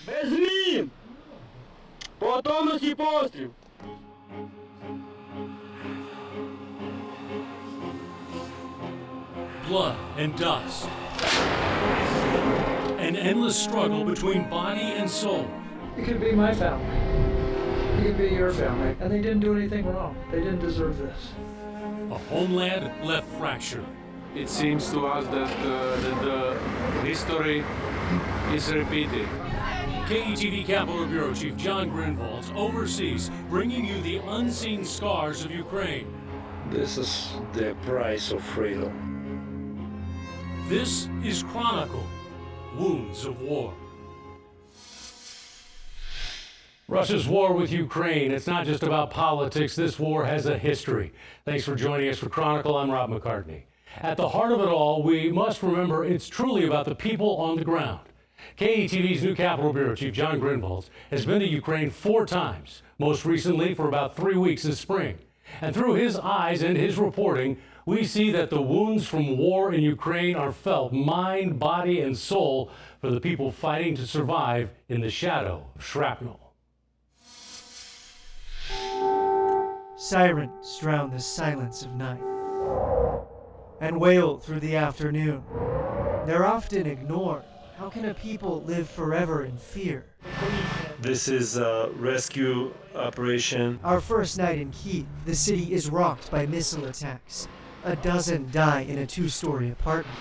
Без змін! По готовності постріл! Blood and dust. An endless struggle between body and soul. It could be my family. It could be your family. And they didn't do anything wrong. They didn't deserve this. A homeland left fractured. It seems to us that the history is repeated. KETV Capitol Bureau Chief John Grinwald oversees bringing you the unseen scars of Ukraine. This is the price of freedom. This is Chronicle, Wounds of War. Russia's war with Ukraine, it's not just about politics. This war has a history. Thanks for joining us for Chronicle. I'm Rob McCartney. At the heart of it all, we must remember it's truly about the people on the ground. KETV's new Capitol Bureau Chief John Grinwald has been to Ukraine 4 times, most recently for about 3 weeks this spring. And through his eyes and his reporting, we see that the wounds from war in Ukraine are felt mind, body, and soul for the people fighting to survive in the shadow of shrapnel. Sirens drown the silence of night and wail through the afternoon. They're often ignored. How can a people live forever in fear? This is a rescue operation. Our first night in Kyiv, the city is rocked by missile attacks. A dozen die in a 2-story apartment.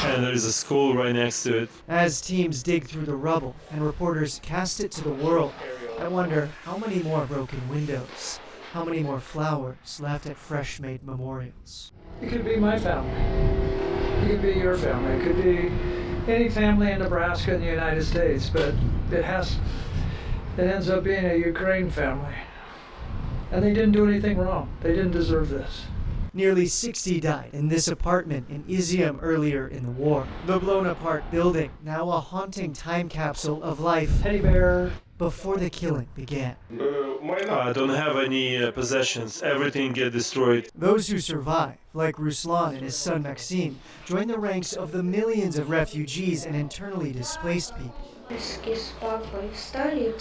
And there is a school right next to it. As teams dig through the rubble and reporters cast it to the world, I wonder how many more broken windows, how many more flowers left at fresh-made memorials. It could be my family. It could be your family. It could be any family in Nebraska in the United States, but it ends up being a Ukraine family. And they didn't do anything wrong. They didn't deserve this. Nearly 60 died in this apartment in Izium earlier in the war. The blown-apart building, now a haunting time capsule of life Teddy bear. before the killing began. I don't have any possessions. Everything get destroyed. Those who survive, like Ruslan and his son Maxim, join the ranks of the millions of refugees and internally displaced people. С папой встали и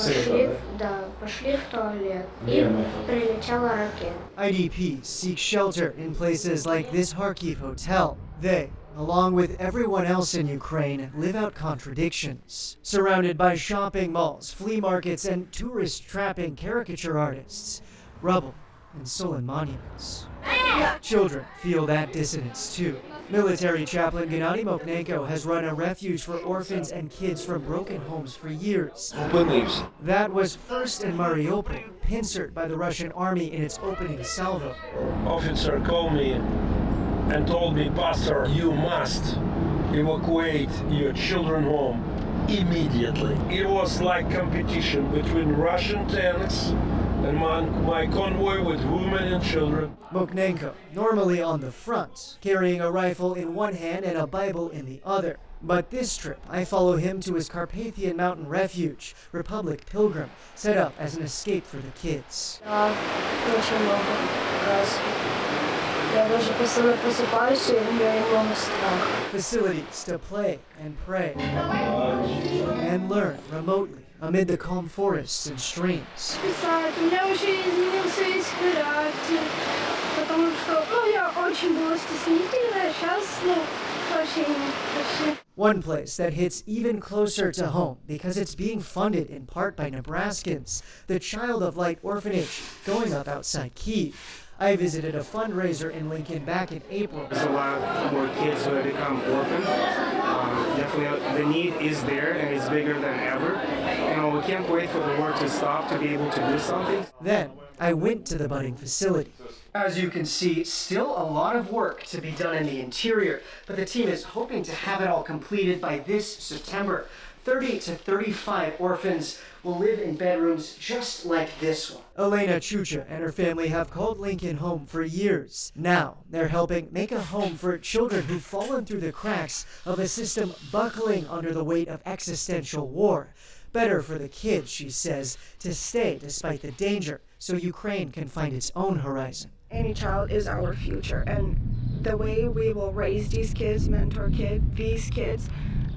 пошли в туалет. И прилетела ракета. IDPs seek shelter in places like this Kharkiv hotel. They, along with everyone else in Ukraine, live out contradictions. Surrounded by shopping malls, flea markets, and tourist-trapping caricature artists, rubble, and sullen monuments. Children feel that dissonance too. Military chaplain Gennady Mokhnenko has run a refuge for orphans and kids from broken homes for years. That was first in Mariupol, pincered by the Russian army in its opening salvo. Officer called me and told me, Pastor, you must evacuate your children home immediately. It was like competition between Russian tanks and my convoy with women and children. Mokhnenko, normally on the front, carrying a rifle in one hand and a Bible in the other. But this trip, I follow him to his Carpathian mountain refuge, Republic Pilgrim, set up as an escape for the kids. Очень много раз. Я даже просыпаюсь, и у меня немного страх. Facilities to play and pray and learn remotely amid the calm forests and streams. Писать. У меня очень изменился весь характер, потому что, я очень была стеснительная, сейчас, вообще. One place that hits even closer to home because it's being funded in part by Nebraskans, the Child of Light Orphanage, going up outside Kyiv. I visited a fundraiser in Lincoln back in April. There's a lot more kids who have become orphaned. Definitely, the need is there and it's bigger than ever. We can't wait for the war to stop to be able to do something. Then, I went to the budding facility. As you can see, still a lot of work to be done in the interior, but the team is hoping to have it all completed by this September. 30 to 35 orphans will live in bedrooms just like this one. Elena Chucha and her family have called Lincoln home for years. Now, they're helping make a home for children who've fallen through the cracks of a system buckling under the weight of existential war. Better for the kids, she says, to stay despite the danger, so Ukraine can find its own horizon. Any child is our future, and the way we will raise these kids, mentor these kids,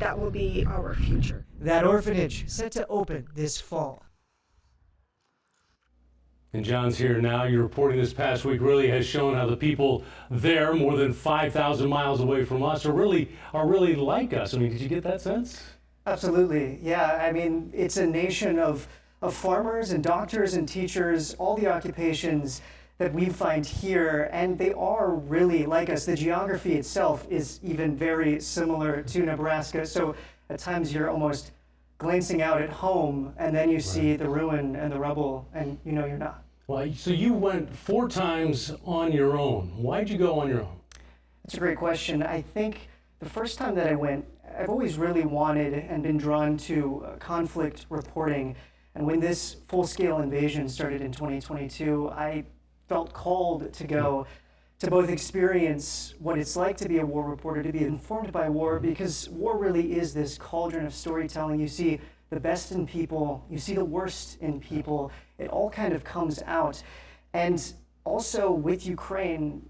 that will be our future. That orphanage set to open this fall. And John's here now. Your reporting this past week really has shown how the people there, more than 5,000 miles away from us, are really like us. I mean, did you get that sense? Absolutely, yeah. I mean, it's a nation of farmers and doctors and teachers, all the occupations that we find here, and they are really like us. The geography itself is even very similar to Nebraska, so at times you're almost glancing out at home, and then you see the ruin and the rubble, and you know you're not. Well, so you went 4 times on your own. Why'd you go on your own? That's a great question. I think the first time that I went, I've always really wanted and been drawn to conflict reporting. And when this full-scale invasion started in 2022, I felt called to go to both experience what it's like to be a war reporter, to be informed by war, because war really is this cauldron of storytelling. You see the best in people, you see the worst in people. It all kind of comes out. And also with Ukraine,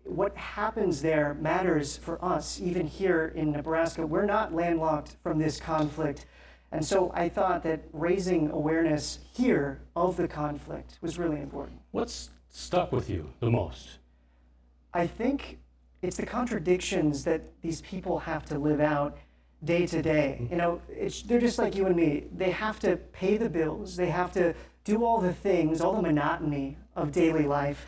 what happens there matters for us, even here in Nebraska. We're not landlocked from this conflict. And so I thought that raising awareness here of the conflict was really important. What's stuck with you the most? I think it's the contradictions that these people have to live out day to day. You know, they're just like you and me. They have to pay the bills. They have to do all the things, all the monotony of daily life.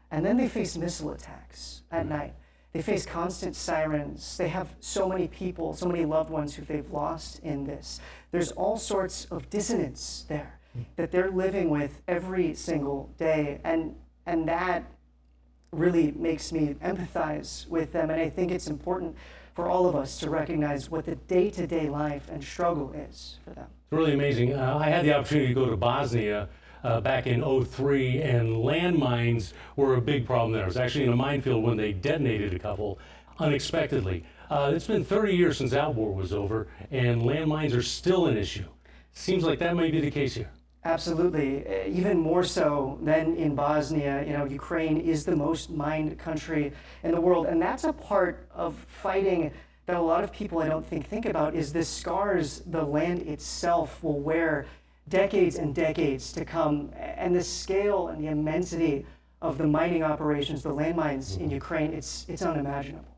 And then they face missile attacks at night. They face constant sirens. They have so many people, so many loved ones who they've lost in this. There's all sorts of dissonance there that they're living with every single day. And that really makes me empathize with them. And I think it's important for all of us to recognize what the day-to-day life and struggle is for them. It's really amazing. I had the opportunity to go to Bosnia back in '03, and landmines were a big problem there. I was actually in a minefield when they detonated a couple unexpectedly. It's been 30 years since that war was over, and landmines are still an issue. Seems like that may be the case here. Absolutely. Even more so than in Bosnia. You know, Ukraine is the most mined country in the world, and that's a part of fighting that a lot of people I don't think about, is the scars the land itself will wear decades and decades to come. And the scale and the immensity of the mining operations, the landmines in Ukraine, it's unimaginable.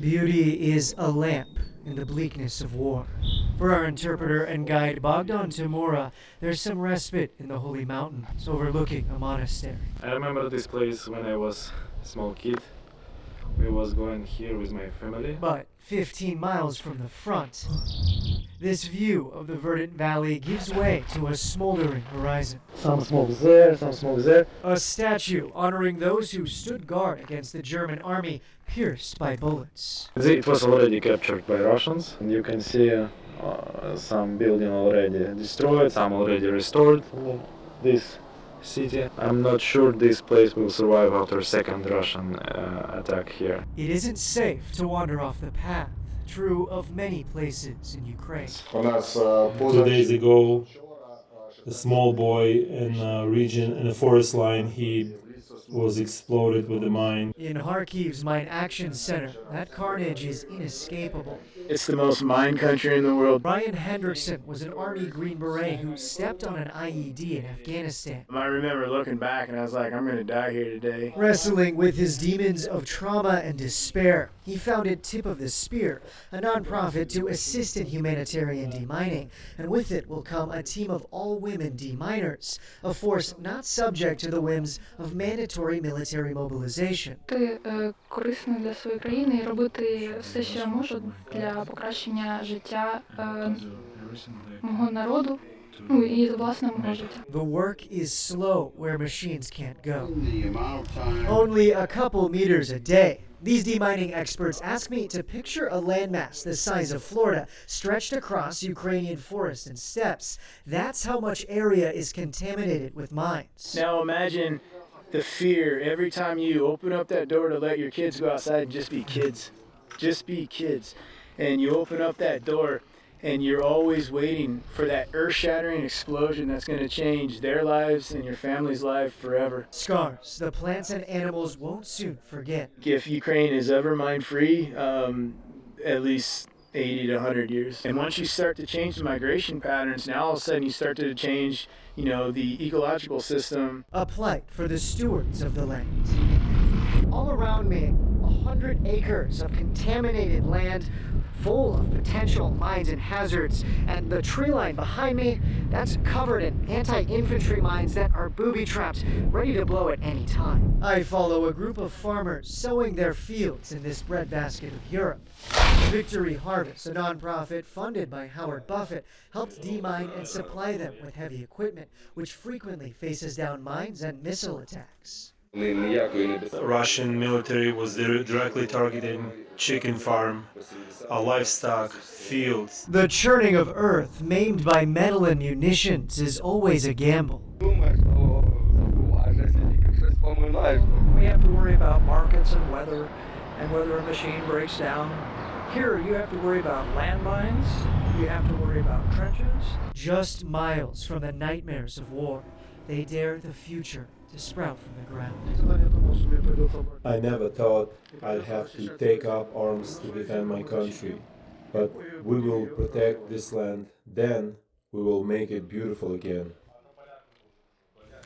Beauty is a lamp in the bleakness of war. For our interpreter and guide Bogdan Timura, there's some respite in the holy mountains overlooking a monastery. I remember this place when I was a small kid. We was going here with my family. But 15 miles from the front, this view of the verdant valley gives way to a smoldering horizon. Some smoke there, some smoke there. A statue honoring those who stood guard against the German army pierced by bullets. It was already captured by Russians, and you can see some building already destroyed, some already restored. This city. I'm not sure this place will survive after second Russian attack here. It isn't safe to wander off the path, true of many places in Ukraine. 2 days ago, a small boy in a region in a forest line, he was exploded with a mine. In Kharkiv's Mine Action Center, that carnage is inescapable. It's the most mined country in the world. Brian Hendrickson was an Army Green Beret who stepped on an IED in Afghanistan. I remember looking back and I was like, I'm going to die here today. Wrestling with his demons of trauma and despair, he founded Tip of the Spear, a nonprofit to assist in humanitarian demining. And with it will come a team of all-women deminers, a force not subject to the whims of mandatory military mobilization. Корисно для своєї країни і робити все, що я можу для покращення життя мого народу, ну і власне мого життя. The work is slow where machines can't go. Only a couple meters a day. These demining experts ask me to picture a landmass the size of Florida stretched across Ukrainian forests and steppes. That's how much area is contaminated with mines. Now imagine the fear every time you open up that door to let your kids go outside and just be kids. Just be kids. And you open up that door And you're always waiting for that earth-shattering explosion that's going to change their lives and your family's life forever. Scars the plants and animals won't soon forget. If Ukraine is ever mine-free, at least 80 to 100 years. And once you start to change the migration patterns, now all of a sudden you start to change, the ecological system. A plight for the stewards of the land. All around me, 100 acres of contaminated land full of potential mines and hazards, and the tree line behind me, that's covered in anti-infantry mines that are booby trapped, ready to blow at any time. I follow a group of farmers sowing their fields in this breadbasket of Europe. Victory Harvest, a nonprofit funded by Howard Buffett, helped demine and supply them with heavy equipment, which frequently faces down mines and missile attacks. The Russian military was directly targeting chicken farm, livestock, fields. The churning of earth maimed by metal and munitions is always a gamble. We have to worry about markets and whether a machine breaks down. Here, you have to worry about landmines, you have to worry about trenches. Just miles from the nightmares of war, they dare the future to sprout from the ground. I never thought I'd have to take up arms to defend my country, but we will protect this land, then we will make it beautiful again.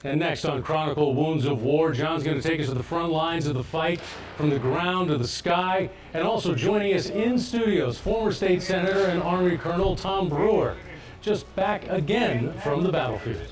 And next on Chronicle Wounds of War, John's going to take us to the front lines of the fight, from the ground to the sky, and also joining us in studios, former state senator and Army Colonel Tom Brewer, just back again from the battlefield.